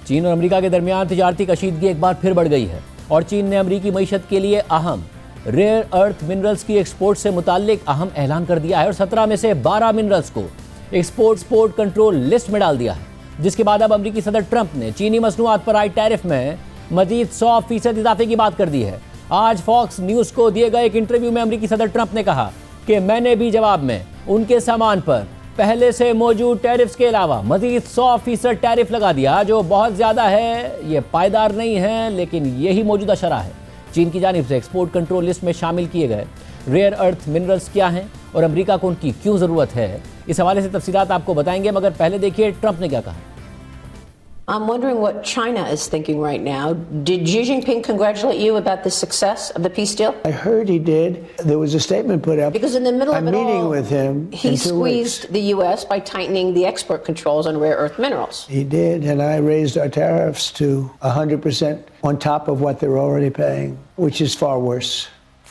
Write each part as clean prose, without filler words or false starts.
چین اور امریکہ کے درمیان تجارتی کشیدگی ایک بار پھر بڑھ گئی ہے اور چین نے امریکی معیشت کے لیے اہم ریئر ارتھ منرلز کی ایکسپورٹ سے متعلق اہم اعلان کر دیا ہے اور 17 میں سے 12 منرلز کو ایکسپورٹ کنٹرول لسٹ میں ڈال دیا ہے، جس کے بعد اب امریکی صدر ٹرمپ نے چینی مصنوعات پر عائد ٹیرف میں مزید 100% اضافے کی بات کر دی ہے۔ آج فاکس نیوز کو دیے گئے ایک انٹرویو میں امریکی صدر ٹرمپ نے کہا کہ میں نے بھی جواب میں ان کے سامان پر پہلے سے موجود ٹیرفز کے علاوہ مزید 100% ٹیرف لگا دیا، جو بہت زیادہ ہے، یہ پائیدار نہیں ہے، لیکن یہی موجودہ شرح ہے۔ چین کی جانب سے ایکسپورٹ کنٹرول لسٹ میں شامل کیے گئے ریئر ارتھ منرلز کیا ہیں اور امریکہ کو ان کی کیوں ضرورت ہے، اس حوالے سے تفصیلات آپ کو بتائیں گے، مگر پہلے دیکھیے ٹرمپ نے کیا کہا۔ I'm wondering what China is thinking right now. Did Xi Jinping congratulate you about the success of the peace deal? I heard he did. There was a statement put up. Because in the middle I'm of it meeting all, with him he in 2 squeezed weeks. the U.S. by tightening the export controls on rare earth minerals. He did, and I raised our tariffs to 100% on top of what they're already paying, which is far worse.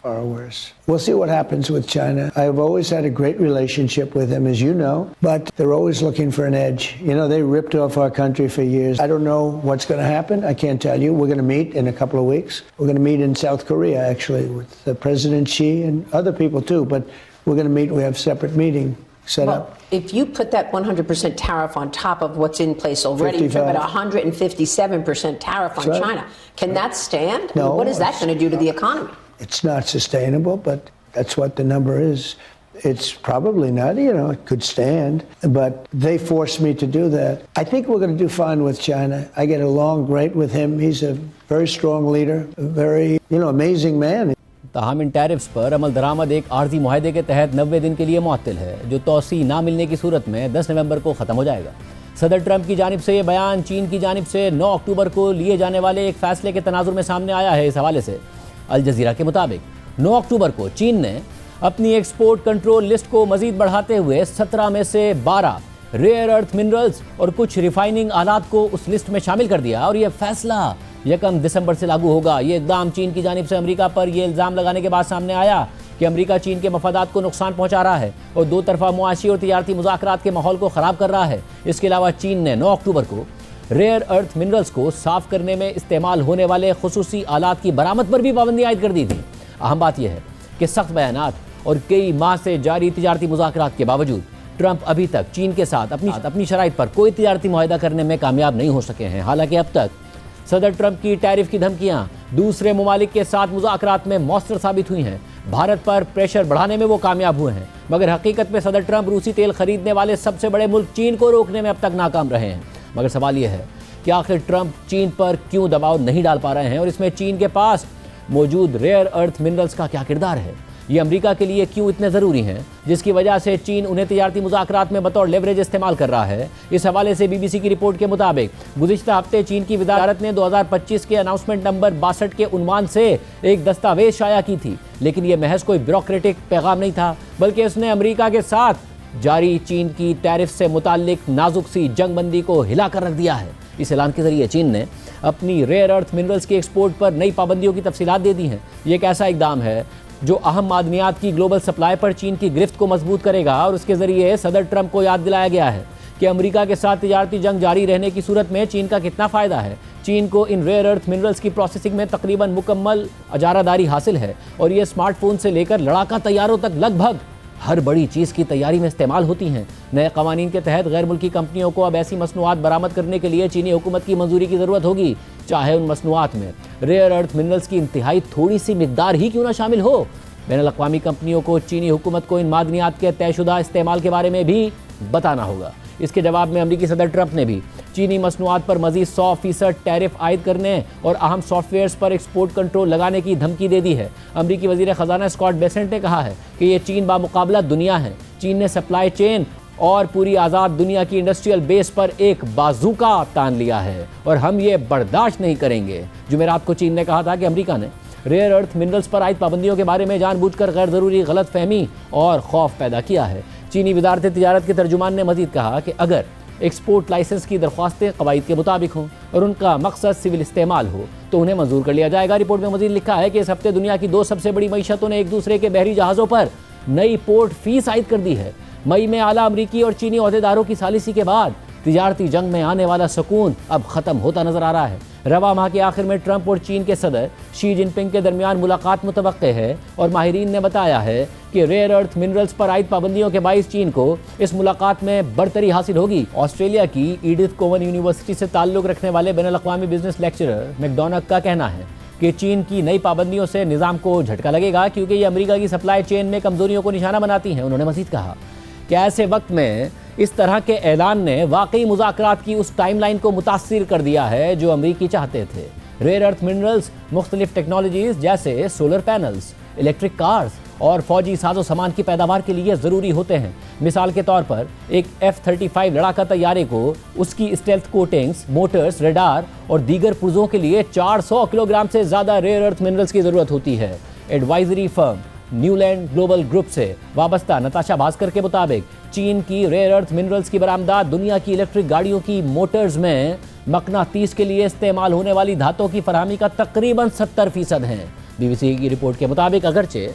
Far worse. We'll see what happens with China. I've always had a great relationship with them, as you know, but they're always looking for an edge. You know, they ripped off our country for years. I don't know what's going to happen. I can't tell you. We're going to meet in a couple of weeks. We're going to meet in South Korea, actually, with President Xi and other people too, but we're going to meet. We have a separate meeting set up. If you put that 100% tariff on top of what's in place already, you're talking about 157% tariff on China. Can that stand? No. What is that going to do to the economy? It's not sustainable, but that's what the number is. It's probably not, you know, it could stand, but they forced me to do that. I think we're going to do fine with China. I get along great with him. He's a very strong leader, a very, amazing man. تاہم ان ٹیرفز پر عمل درآمد ایک عارضی معاہدے کے تحت 90 دن کے لیے معطل ہے، جو توسیع نہ ملنے کی صورت میں 10 نومبر کو ختم ہو جائے گا۔ صدر ٹرمپ کی جانب سے یہ بیان چین کی جانب سے 9 اکتوبر کو لیے جانے والے ایک فیصلے کے تناظر میں سامنے آیا ہے۔ اس حوالے سے الجزیرہ کے مطابق 9 اکتوبر کو چین نے اپنی ایکسپورٹ کنٹرول لسٹ کو مزید بڑھاتے ہوئے 17 میں سے 12 ریئر ارتھ منرلز اور کچھ ریفائننگ آلات کو اس لسٹ میں شامل کر دیا، اور یہ فیصلہ 1 دسمبر سے لاگو ہوگا۔ یہ اقدام چین کی جانب سے امریکہ پر یہ الزام لگانے کے بعد سامنے آیا کہ امریکہ چین کے مفادات کو نقصان پہنچا رہا ہے اور دو طرفہ معاشی اور تجارتی مذاکرات کے ماحول کو خراب کر رہا ہے۔ اس کے علاوہ چین نے 9 اکتوبر کو ریئر ارتھ منرلز کو صاف کرنے میں استعمال ہونے والے خصوصی آلات کی برآمد پر بھی پابندی عائد کر دی تھی۔ اہم بات یہ ہے کہ سخت بیانات اور کئی ماہ سے جاری تجارتی مذاکرات کے باوجود ٹرمپ ابھی تک چین کے ساتھ اپنی شرائط پر کوئی تجارتی معاہدہ کرنے میں کامیاب نہیں ہو سکے ہیں۔ حالانکہ اب تک صدر ٹرمپ کی ٹیرف کی دھمکیاں دوسرے ممالک کے ساتھ مذاکرات میں مؤثر ثابت ہوئی ہیں۔ بھارت پر پریشر بڑھانے میں وہ کامیاب ہوئے ہیں، مگر حقیقت میں صدر ٹرمپ روسی تیل خریدنے والے سب سے بڑے ملک چین کو روکنے میں اب تک ناکام رہے ہیں۔ مگر سوال یہ ہے کہ آخر ٹرمپ چین پر کیوں دباؤ نہیں ڈال پا رہے ہیں، اور اس میں چین کے پاس موجود ریئر ارتھ منرلز کا کیا کردار ہے؟ یہ امریکہ کے لیے کیوں اتنے ضروری ہیں، جس کی وجہ سے چین انہیں تجارتی مذاکرات میں بطور لیوریج استعمال کر رہا ہے؟ اس حوالے سے BBC کی رپورٹ کے مطابق گزشتہ ہفتے چین کی وزارت نے 2025 کے اناؤنسمنٹ نمبر 62 کے عنوان سے ایک دستاویز شائع کی تھی، لیکن یہ محض کوئی بیوروکریٹک پیغام نہیں تھا، بلکہ اس نے امریکہ کے ساتھ جاری چین کی ٹیرف سے متعلق نازک سی جنگ بندی کو ہلا کر رکھ دیا ہے۔ اس اعلان کے ذریعے چین نے اپنی ریئر ارتھ منرلز کی ایکسپورٹ پر نئی پابندیوں کی تفصیلات دے دی ہیں۔ یہ ایک ایسا اقدام ہے جو اہم معدنیات کی گلوبل سپلائی پر چین کی گرفت کو مضبوط کرے گا، اور اس کے ذریعے صدر ٹرمپ کو یاد دلایا گیا ہے کہ امریکہ کے ساتھ تجارتی جنگ جاری رہنے کی صورت میں چین کا کتنا فائدہ ہے۔ چین کو ان ریئر ارتھ منرلز کی پروسیسنگ میں تقریباً مکمل اجارہ داری حاصل ہے، اور یہ اسمارٹ فون سے لے کر لڑاکا طیاروں تک لگ بھگ ہر بڑی چیز کی تیاری میں استعمال ہوتی ہیں۔ نئے قوانین کے تحت غیر ملکی کمپنیوں کو اب ایسی مصنوعات برآمد کرنے کے لیے چینی حکومت کی منظوری کی ضرورت ہوگی، چاہے ان مصنوعات میں ریئر ارتھ منرلز کی انتہائی تھوڑی سی مقدار ہی کیوں نہ شامل ہو۔ بین الاقوامی کمپنیوں کو چینی حکومت کو ان معدنیات کے طے شدہ استعمال کے بارے میں بھی بتانا ہوگا۔ اس کے جواب میں امریکی صدر ٹرمپ نے بھی چینی مصنوعات پر مزید 100% ٹیرف عائد کرنے اور اہم سافٹ ویئرز پر ایکسپورٹ کنٹرول لگانے کی دھمکی دے دی ہے۔ امریکی وزیر خزانہ اسکاٹ بیسنٹ نے کہا ہے کہ یہ چین بامقابلہ دنیا ہے۔ چین نے سپلائی چین اور پوری آزاد دنیا کی انڈسٹریل بیس پر ایک بازوکا تان لیا ہے، اور ہم یہ برداشت نہیں کریں گے۔ جمعرات کو چین نے کہا تھا کہ امریکہ نے ریئر ارتھ منرلز پر عائد پابندیوں کے بارے میں جان بوجھ کر غیر ضروری غلط فہمی اور خوف پیدا کیا ہے۔ چینی وزارت تجارت کے ترجمان نے مزید کہا کہ اگر ایکسپورٹ لائسنس کی درخواستیں قواعد کے مطابق ہوں اور ان کا مقصد سول استعمال ہو تو انہیں منظور کر لیا جائے گا۔ رپورٹ میں مزید لکھا ہے کہ اس ہفتے دنیا کی 2 سب سے بڑی معیشتوں نے ایک دوسرے کے بحری جہازوں پر نئی پورٹ فیس عائد کر دی ہے۔ مئی میں اعلیٰ امریکی اور چینی عہدیداروں کی ثالثی کے بعد تجارتی جنگ میں آنے والا سکون اب ختم ہوتا نظر آ رہا ہے۔ رواں ماہ کے آخر میں ٹرمپ اور چین کے صدر شی جن پنگ کے درمیان ملاقات متوقع ہے، اور ماہرین نے بتایا ہے کہ ریئر ارتھ منرلز پر عائد پابندیوں کے باعث چین کو اس ملاقات میں برتری حاصل ہوگی۔ آسٹریلیا کی ایڈتھ کوون یونیورسٹی سے تعلق رکھنے والے بین الاقوامی بزنس لیکچرر میکڈونک کا کہنا ہے کہ چین کی نئی پابندیوں سے نظام کو جھٹکا لگے گا، کیونکہ یہ امریکہ کی سپلائی چین میں کمزوریوں کو نشانہ بناتی ہیں۔ انہوں نے مزید کہا کہ ایسے وقت میں اس طرح کے اعلان نے واقعی مذاکرات کی اس ٹائم لائن کو متاثر کر دیا ہے جو امریکی چاہتے تھے۔ ریئر ارتھ منرلز مختلف ٹیکنالوجیز جیسے سولر پینلز، الیکٹرک کارز اور فوجی ساز و سامان کی پیداوار کے لیے ضروری ہوتے ہیں۔ مثال کے طور پر ایک F-35 لڑاکا طیارے کو اس کی اسٹیلتھ کوٹنگز، موٹرز، ریڈار اور دیگر پرزوں کے لیے 400 کلو گرام سے زیادہ ریئر ارتھ منرلز کی ضرورت ہوتی ہے۔ ایڈوائزری فرم نیولینڈ گلوبل گروپ سے وابستہ نتاشا بھاسکر کے مطابق چین کی ریئر ارتھ منرلز کی برآمدات دنیا کی الیکٹرک گاڑیوں کی موٹرز میں مقناطیس کے لیے استعمال ہونے والی دھاتوں کی فراہمی کا تقریباً 70% ہیں۔ BBC کی رپورٹ کے مطابق اگرچہ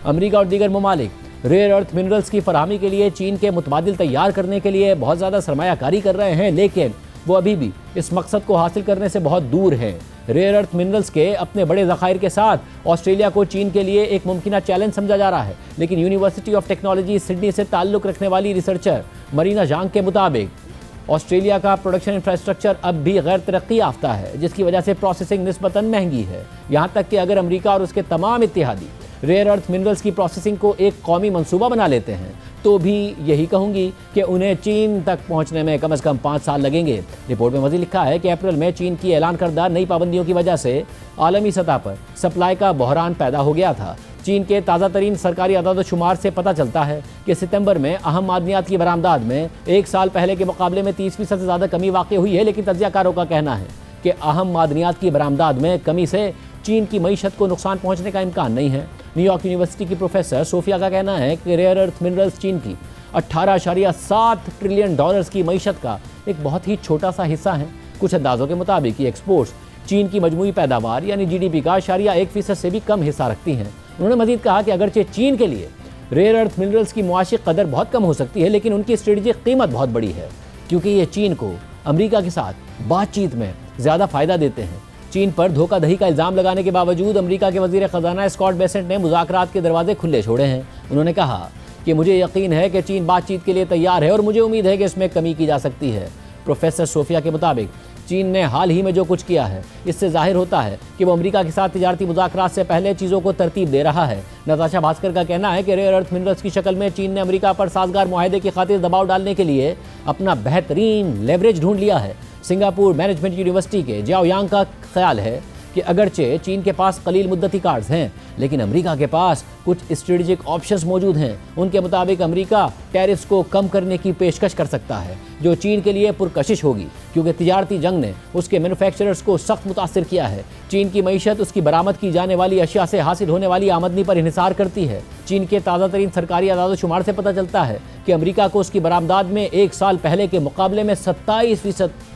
امریکہ اور دیگر ممالک ریئر ارتھ منرلز کی فراہمی کے لیے چین کے متبادل تیار کرنے کے لیے بہت زیادہ سرمایہ کاری کر رہے ہیں، لیکن وہ ابھی بھی اس مقصد کو حاصل کرنے سے بہت دور ہیں۔ ریئر ارتھ منرلز کے اپنے بڑے ذخائر کے ساتھ آسٹریلیا کو چین کے لیے ایک ممکنہ چیلنج سمجھا جا رہا ہے، لیکن یونیورسٹی آف ٹیکنالوجی سڈنی سے تعلق رکھنے والی ریسرچر مرینا جانگ کے مطابق آسٹریلیا کا پروڈکشن انفراسٹرکچر اب بھی غیر ترقی یافتہ ہے، جس کی وجہ سے پروسیسنگ نسبتاً مہنگی ہے۔ یہاں تک کہ اگر امریکہ اور اس کے تمام اتحادی ریئر ارتھ منرلز کی پروسیسنگ کو ایک قومی منصوبہ بنا لیتے ہیں تو بھی یہی کہوں گی کہ انہیں چین تک پہنچنے میں کم از کم 5 سال لگیں گے۔ رپورٹ میں مزید لکھا ہے کہ اپریل میں چین کی اعلان کردہ نئی پابندیوں کی وجہ سے عالمی سطح پر سپلائی کا بحران پیدا ہو گیا تھا۔ چین کے تازہ ترین سرکاری اعداد و شمار سے پتہ چلتا ہے کہ ستمبر میں اہم معدنیات کی برآمدات میں 1 سال پہلے کے مقابلے میں 30% سے زیادہ کمی واقع ہوئی ہے، لیکن تجزیہ کاروں کا کہنا ہے کہ اہم معدنیات کی برآمدات میں کمی سے چین کی معیشت کو نقصان پہنچنے کا امکان نہیں ہے۔ نیو یارک یونیورسٹی کی پروفیسر صوفیہ کا کہنا ہے کہ ریئر ارتھ منرلز چین کی 18.7 ٹریلین ڈالرز کی معیشت کا ایک بہت ہی چھوٹا سا حصہ ہیں۔ کچھ اندازوں کے مطابق یہ ایکسپورٹس چین کی مجموعی پیداوار یعنی GDP کا 1% سے بھی کم حصہ رکھتی ہیں۔ انہوں نے مزید کہا کہ اگرچہ چین کے لیے ریئر ارتھ منرلز کی معاشی قدر بہت کم ہو سکتی ہے، لیکن ان کی اسٹریٹجک قیمت بہت بڑی ہے، کیونکہ یہ چین کو امریکہ کے ساتھ بات چیت میں زیادہ فائدہ دیتے ہیں۔ چین پر دھوکہ دہی کا الزام لگانے کے باوجود امریکہ کے وزیر خزانہ اسکاٹ بیسنٹ نے مذاکرات کے دروازے کھلے چھوڑے ہیں۔ انہوں نے کہا کہ مجھے یقین ہے کہ چین بات چیت کے لیے تیار ہے اور مجھے امید ہے کہ اس میں کمی کی جا سکتی ہے۔ پروفیسر صوفیہ کے مطابق چین نے حال ہی میں جو کچھ کیا ہے اس سے ظاہر ہوتا ہے کہ وہ امریکہ کے ساتھ تجارتی مذاکرات سے پہلے چیزوں کو ترتیب دے رہا ہے۔ نتاشا بھاسکر کا کہنا ہے کہ ریئر ارتھ منرلز کی شکل میں چین نے امریکہ پر سازگار معاہدے کی خاطر دباؤ ڈالنے کے لیے اپنا بہترین لیوریج ڈھونڈ لیا ہے۔ سنگاپور مینجمنٹ یونیورسٹی کے جاؤ یانگ کا خیال ہے کہ اگرچہ چین کے پاس قلیل مدتی کارڈز ہیں، لیکن امریکہ کے پاس کچھ اسٹریٹجک آپشنز موجود ہیں۔ ان کے مطابق امریکہ ٹیرفز کو کم کرنے کی پیشکش کر سکتا ہے، جو چین کے لیے پرکشش ہوگی، کیونکہ تجارتی جنگ نے اس کے مینوفیکچررز کو سخت متاثر کیا ہے۔ چین کی معیشت اس کی برآمد کی جانے والی اشیاء سے حاصل ہونے والی آمدنی پر انحصار کرتی ہے۔ چین کے تازہ ترین سرکاری اعداد و شمار سے پتہ چلتا ہے کہ امریکہ کو اس کی برآمدات میں 1 سال پہلے کے مقابلے میں 27%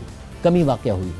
کمی واقع ہوئی ہے۔